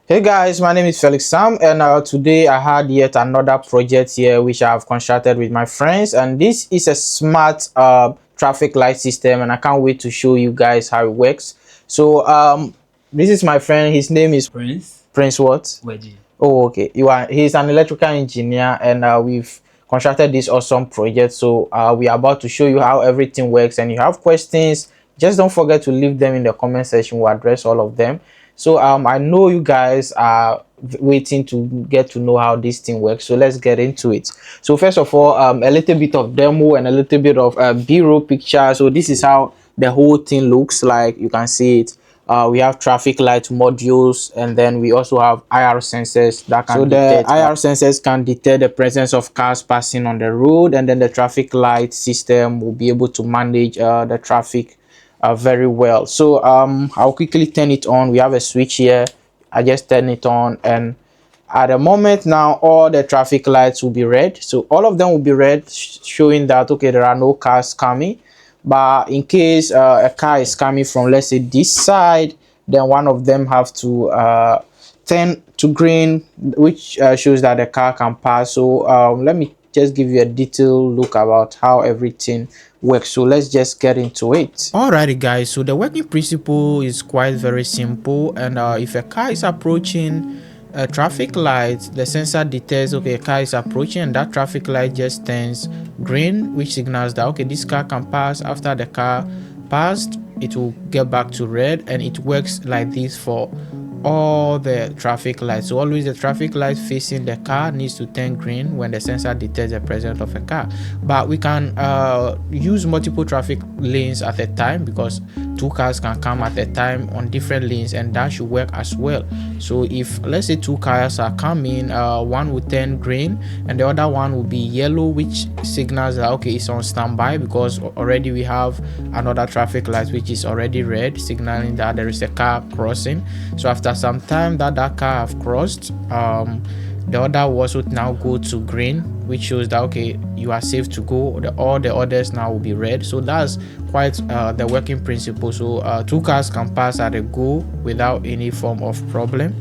Hey guys, my name is Felix Sam, and today I had yet another project here which I have constructed with my friends, and this is a smart traffic light system, and I can't wait to show you guys how it works. So this is my friend. His name is Prince what? Wedgie. Oh, okay. He's an electrical engineer, and we've constructed this awesome project. So we are about to show you how everything works, and you have questions, just don't forget to leave them in the comment section. We'll address all of them. So I know you guys are waiting to get to know how this thing works, so let's get into it. So first of all, a little bit of demo and a little bit of b-roll picture. So this is how the whole thing looks like. You can see it. We have traffic light modules, and then we also have IR sensors that can detect. IR sensors can detect the presence of cars passing on the road, and then the traffic light system will be able to manage the traffic very well. So I'll quickly turn it on. We have a switch here. I just turn it on, and at the moment now all the traffic lights will be red. So all of them will be red, showing that okay, there are no cars coming. But in case a car is coming from, let's say, this side, then one of them have to turn to green, which shows that the car can pass. So let me just give you a detailed look about how everything works. So let's just get into it. Alrighty guys, so the working principle is quite very simple, and if a car is approaching a traffic light, the sensor detects okay, a car is approaching, and that traffic light just turns green, which signals that okay, this car can pass. After the car passed, it will get back to red, and it works like this for all the traffic lights. So always the traffic light facing the car needs to turn green when the sensor detects the presence of a car. But we can use multiple traffic lanes at a time, because two cars can come at a time on different lanes, and that should work as well. So if let's say two cars are coming, one will turn green and the other one will be yellow, which signals that okay, it's on standby, because already we have another traffic light which is already red, signaling that there is a car crossing. So after some time that car have crossed, the other will also now go to green, which shows that okay, you are safe to go. All the others now will be red. So that's quite the working principle. So two cars can pass at a go without any form of problem.